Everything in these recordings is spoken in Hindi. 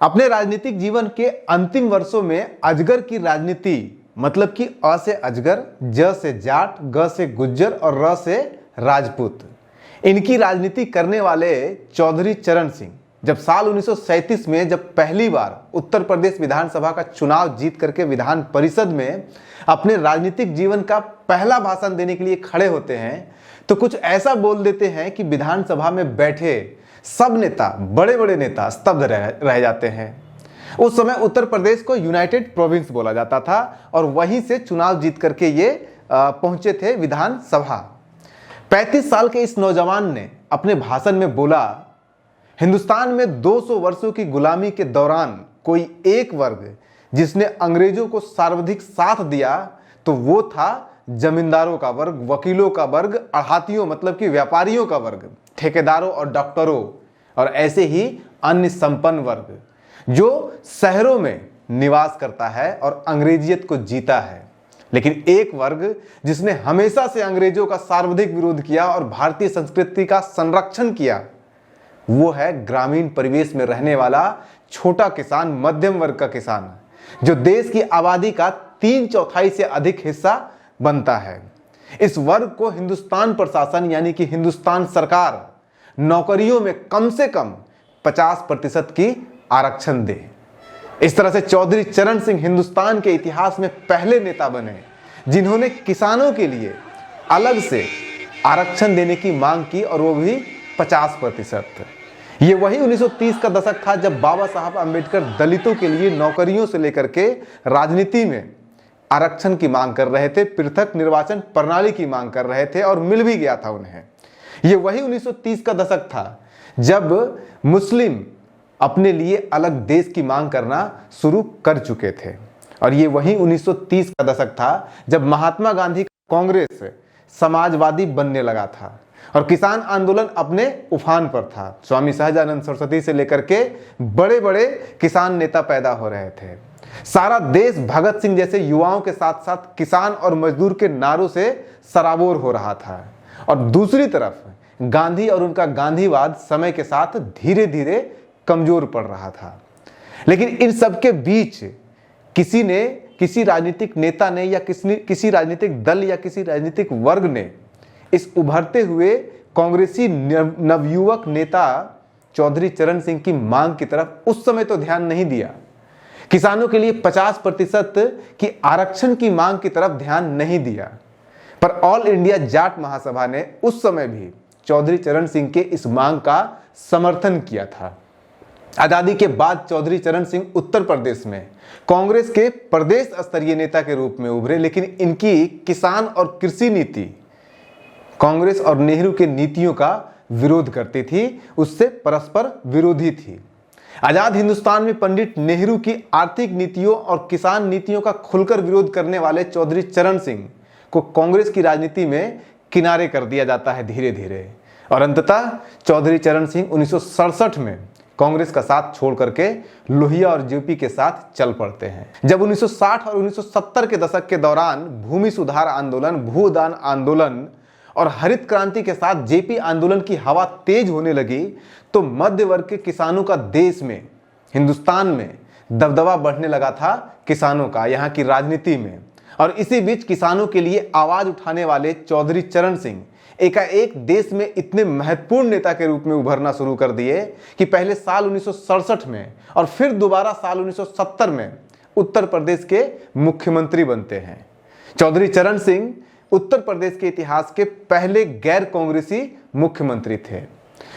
अपने राजनीतिक जीवन के अंतिम वर्षों में अजगर की राजनीति, मतलब कि अ से अजगर, ज से जाट, ग से गुज्जर और र से राजपूत, इनकी राजनीति करने वाले चौधरी चरण सिंह जब साल 1937 में जब पहली बार उत्तर प्रदेश विधानसभा का चुनाव जीत करके विधान परिषद में अपने राजनीतिक जीवन का पहला भाषण देने के लिए खड़े होते हैं, तो कुछ ऐसा बोल देते हैं कि विधानसभा में बैठे सब नेता, बड़े बड़े नेता स्तब्ध रह जाते हैं। उस समय उत्तर प्रदेश को यूनाइटेड प्रोविंस बोला जाता था और वहीं से चुनाव जीत करके ये पहुंचे थे विधानसभा। 35 साल के इस नौजवान ने अपने भाषण में बोला, हिंदुस्तान में 200 वर्षों की गुलामी के दौरान कोई एक वर्ग जिसने अंग्रेजों को सर्वाधिक साथ दिया तो वो था जमींदारों का वर्ग, वकीलों का वर्ग, आढ़ातियों मतलब कि व्यापारियों का वर्ग, ठेकेदारों और डॉक्टरों और ऐसे ही अन्य संपन्न वर्ग जो शहरों में निवास करता है और अंग्रेजियत को जीता है। लेकिन एक वर्ग जिसने हमेशा से अंग्रेजों का सर्वाधिक विरोध किया और भारतीय संस्कृति का संरक्षण किया, वो है ग्रामीण परिवेश में रहने वाला छोटा किसान, मध्यम वर्ग का किसान, जो देश की आबादी का 3/4 से अधिक हिस्सा बनता है। इस वर्ग को हिंदुस्तान प्रशासन यानी कि हिंदुस्तान सरकार नौकरियों में कम से कम 50% की आरक्षण दे। इस तरह से चौधरी चरण सिंह हिंदुस्तान के इतिहास में पहले नेता बने जिन्होंने किसानों के लिए अलग से आरक्षण देने की मांग की और वो भी 50%। ये वही 1930 का दशक था जब बाबा साहब अंबेडकर दलितों के लिए नौकरियों से लेकर के राजनीति में आरक्षण की मांग कर रहे थे, पृथक निर्वाचन प्रणाली की मांग कर रहे थे और मिल भी गया था उन्हें। ये वही 1930 का दशक था जब मुस्लिम अपने लिए अलग देश की मांग करना शुरू कर चुके थे और ये वही 1930 का दशक था जब महात्मा गांधी का कांग्रेस समाजवादी बनने लगा था और किसान आंदोलन अपने उफान पर था। स्वामी सहजानंद सरस्वती से लेकर के बड़े बड़े किसान नेता पैदा हो रहे थे। सारा देश भगत सिंह जैसे युवाओं के साथ साथ किसान और मजदूर के नारों से सराबोर हो रहा था और दूसरी तरफ गांधी और उनका गांधीवाद समय के साथ धीरे धीरे कमजोर पड़ रहा था। लेकिन इन सब के बीच किसी राजनीतिक नेता ने या किसी राजनीतिक दल या किसी राजनीतिक वर्ग ने इस उभरते हुए कांग्रेसी नवयुवक नेता चौधरी चरण सिंह की मांग की तरफ उस समय तो ध्यान नहीं दिया। किसानों के लिए 50% की आरक्षण की मांग की तरफ ध्यान नहीं दिया। पर ऑल इंडिया जाट महासभा ने उस समय भी चौधरी चरण सिंह के इस मांग का समर्थन किया था। आजादी के बाद चौधरी चरण सिंह उत्तर प्रदेश में कांग्रेस के प्रदेश स्तरीय नेता के रूप में उभरे, लेकिन इनकी किसान और कृषि नीति कांग्रेस और नेहरू के नीतियों का विरोध करती थी, उससे परस्पर विरोधी थी। आजाद हिंदुस्तान में पंडित नेहरू की आर्थिक नीतियों और किसान नीतियों का खुलकर विरोध करने वाले चौधरी चरण सिंह को कांग्रेस की राजनीति में किनारे कर दिया जाता है धीरे धीरे और अंततः चौधरी चरण सिंह 1967 में कांग्रेस का साथ छोड़ करके लोहिया और जेपी के साथ चल पड़ते हैं। जब 1960 और 1970 के दशक के दौरान भूमि सुधार आंदोलन, भूदान आंदोलन और हरित क्रांति के साथ जेपी आंदोलन की हवा तेज होने लगी तो मध्य वर्ग के किसानों का देश में, हिंदुस्तान में दबदबा बढ़ने लगा था किसानों का यहाँ की राजनीति में। और इसी बीच किसानों के लिए आवाज उठाने वाले चौधरी चरण सिंह एकाएक देश में इतने महत्वपूर्ण नेता के रूप में उभरना शुरू कर दिए कि पहले साल 1967 में और फिर दोबारा साल 1970 में उत्तर प्रदेश के मुख्यमंत्री बनते हैं। चौधरी चरण सिंह उत्तर प्रदेश के इतिहास के पहले गैर कांग्रेसी मुख्यमंत्री थे।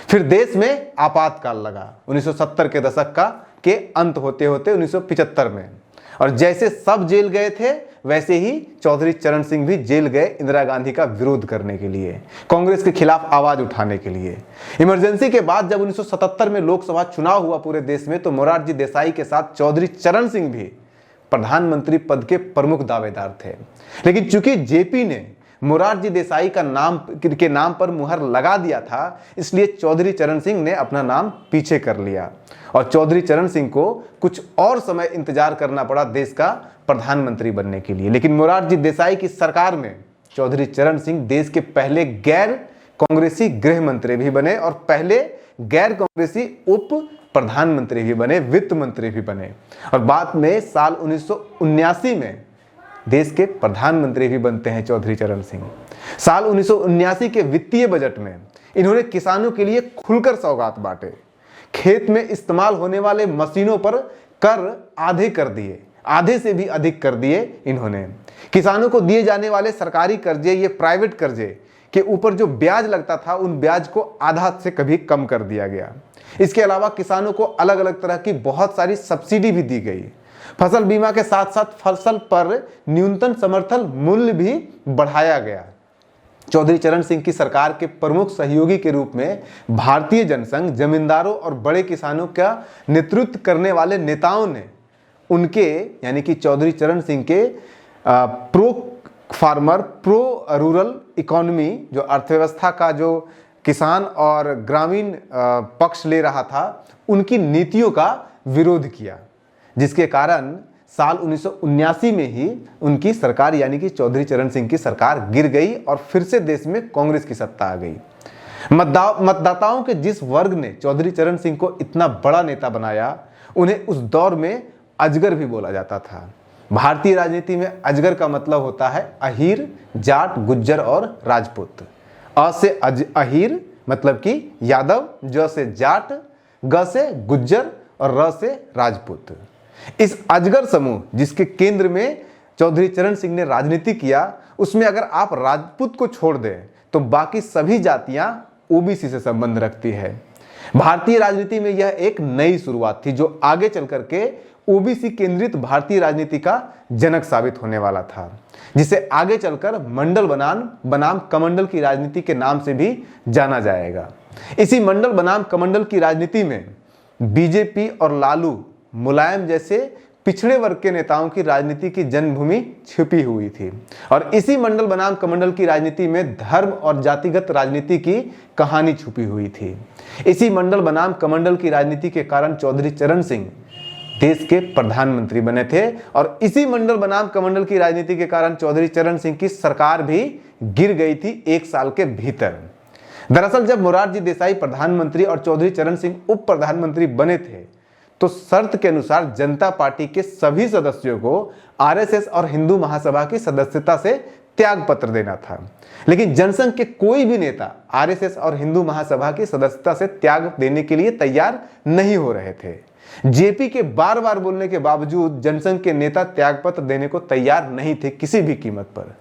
फिर देश में आपातकाल लगा 1970 के दशक के अंत होते होते 1975 में और जैसे सब जेल गए थे वैसे ही चौधरी चरण सिंह भी जेल गए इंदिरा गांधी का विरोध करने के लिए, कांग्रेस के खिलाफ आवाज उठाने के लिए। इमरजेंसी के बाद जब 1977 में लोकसभा चुनाव हुआ पूरे देश में तो मोरारजी देसाई के साथ चौधरी चरण सिंह भी प्रधानमंत्री पद के प्रमुख दावेदार थे। लेकिन चूंकि जेपी ने मोरारजी देसाई का नाम पर मुहर लगा दिया था, इसलिए चौधरी चरण सिंह ने अपना नाम पीछे कर लिया और चौधरी चरण सिंह को कुछ और समय इंतजार करना पड़ा देश का प्रधानमंत्री बनने के लिए। लेकिन मोरारजी देसाई की सरकार में चौधरी चरण सिंह देश के पहले गैर कांग्रेसी गृह मंत्री भी बने और पहले गैर कांग्रेसी उप प्रधानमंत्री भी बने, वित्त मंत्री भी बने और बाद में साल 1979 में देश के प्रधानमंत्री भी बनते हैं चौधरी चरण सिंह। साल 1979 के वित्तीय बजट में इन्होंने किसानों के लिए खुलकर सौगात बांटे। खेत में इस्तेमाल होने वाले मशीनों पर कर आधे कर दिए, आधे से भी अधिक कर दिए इन्होंने। किसानों को दिए जाने वाले सरकारी कर्जे, ये प्राइवेट कर्जे के ऊपर जो ब्याज लगता था, उन ब्याज को आधा से कभी कम कर दिया गया। इसके अलावा किसानों को अलग अलग तरह की बहुत सारी सब्सिडी भी दी गई। फसल बीमा के साथ साथ फसल पर न्यूनतम समर्थन मूल्य भी बढ़ाया गया। चौधरी चरण सिंह की सरकार के प्रमुख सहयोगी के रूप में भारतीय जनसंघ, जमींदारों और बड़े किसानों का नेतृत्व करने वाले नेताओं ने उनके यानी कि चौधरी चरण सिंह के pro farmer, pro rural economy, जो अर्थव्यवस्था का जो किसान और ग्रामीण पक्ष ले रहा था, उनकी नीतियों का विरोध किया, जिसके कारण साल 1979 में ही उनकी सरकार यानी कि चौधरी चरण सिंह की सरकार गिर गई और फिर से देश में कांग्रेस की सत्ता आ गई। मतदाताओं के जिस वर्ग ने चौधरी चरण सिंह को इतना बड़ा नेता बनाया, उन्हें उस दौर में अजगर भी बोला जाता था। भारतीय राजनीति में अजगर का मतलब होता है अहीर, जाट, गुज्जर और राजपूत। अ से अहीर मतलब कि यादव, ज से जाट, ग से गुज्जर और र से राजपूत। इस अजगर समूह जिसके केंद्र में चौधरी चरण सिंह ने राजनीति किया, उसमें अगर आप राजपूत को छोड़ दें तो बाकी सभी जातियां ओबीसी से संबंध रखती है। भारतीय राजनीति में यह एक नई शुरुआत थी जो आगे चल करके ओबीसी केंद्रित भारतीय राजनीति का जनक साबित होने वाला था, जिसे आगे चलकर मंडल बनाम कमंडल की राजनीति के नाम से भी जाना जाएगा। इसी मंडल बनाम कमंडल की राजनीति में बीजेपी और लालू, मुलायम जैसे पिछड़े वर्ग के नेताओं की राजनीति की जन्मभूमि छिपी हुई थी और इसी मंडल बनाम कमंडल की राजनीति में धर्म और जातिगत राजनीति की कहानी छुपी हुई थी। इसी मंडल बनाम कमंडल की राजनीति के कारण चौधरी चरण सिंह देश के प्रधानमंत्री बने थे और इसी मंडल बनाम कमंडल की राजनीति के कारण चौधरी चरण सिंह की सरकार भी गिर गई थी 1 साल के भीतर। दरअसल जब मोरारजी देसाई प्रधानमंत्री और चौधरी चरण सिंह उप प्रधानमंत्री बने थे तो शर्त के अनुसार जनता पार्टी के सभी सदस्यों को आरएसएस और हिंदू महासभा की सदस्यता से त्याग पत्र देना था, लेकिन जनसंघ के कोई भी नेता आरएसएस और हिंदू महासभा की सदस्यता से त्याग देने के लिए तैयार नहीं हो रहे थे। जेपी के बार बार बोलने के बावजूद जनसंघ के नेता त्यागपत्र देने को तैयार नहीं थे किसी भी कीमत पर।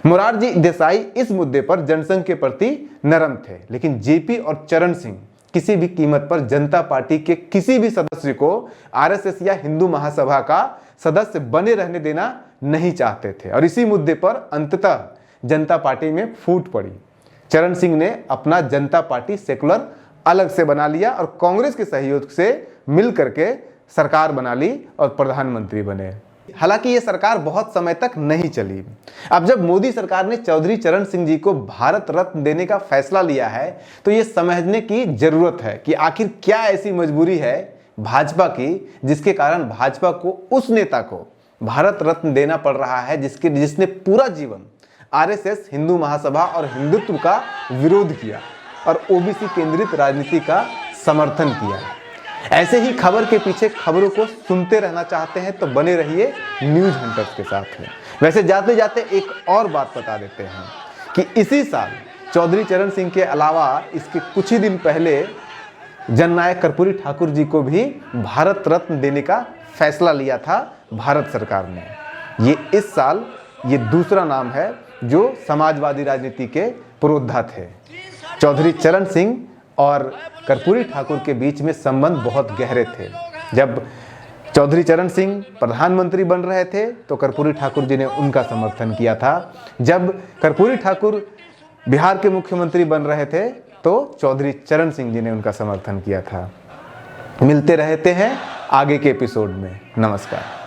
मोरारजी देसाई इस मुद्दे पर जनसंघ के प्रति नरम थे, लेकिन जेपी और चरण सिंह किसी भी कीमत पर जनता पार्टी के किसी भी सदस्य को आरएसएस या हिंदू महासभा का सदस्य बने रहने देना नहीं चाहते थे और इसी मुद्दे पर अंततः जनता पार्टी में फूट पड़ी। चरण सिंह ने अपना जनता पार्टी सेकुलर अलग से बना लिया और कांग्रेस के सहयोग से मिल करके सरकार बना ली और प्रधानमंत्री बने। हालांकि ये सरकार बहुत समय तक नहीं चली। अब जब मोदी सरकार ने चौधरी चरण सिंह जी को भारत रत्न देने का फैसला लिया है तो ये समझने की जरूरत है कि आखिर क्या ऐसी मजबूरी है भाजपा की जिसके कारण भाजपा को उस नेता को भारत रत्न देना पड़ रहा है जिसने पूरा जीवन आरएसएस, हिंदू महासभा और हिंदुत्व का विरोध किया और ओबीसी केंद्रित राजनीति का समर्थन किया। ऐसे ही खबर के पीछे खबरों को सुनते रहना चाहते हैं तो बने रहिए न्यूज हंटर्स के साथ में। वैसे जाते जाते एक और बात बता देते हैं कि इसी साल चौधरी चरण सिंह के अलावा इसके कुछ ही दिन पहले जननायक कर्पूरी ठाकुर जी को भी भारत रत्न देने का फैसला लिया था भारत सरकार ने। ये इस साल ये दूसरा नाम है जो समाजवादी राजनीति के पुरोधा थे। चौधरी चरण सिंह और कर्पूरी ठाकुर के बीच में संबंध बहुत गहरे थे। जब चौधरी चरण सिंह प्रधानमंत्री बन रहे थे तो कर्पूरी ठाकुर जी ने उनका समर्थन किया था। जब कर्पूरी ठाकुर बिहार के मुख्यमंत्री बन रहे थे तो चौधरी चरण सिंह जी ने उनका समर्थन किया था। मिलते रहते हैं आगे के एपिसोड में। नमस्कार।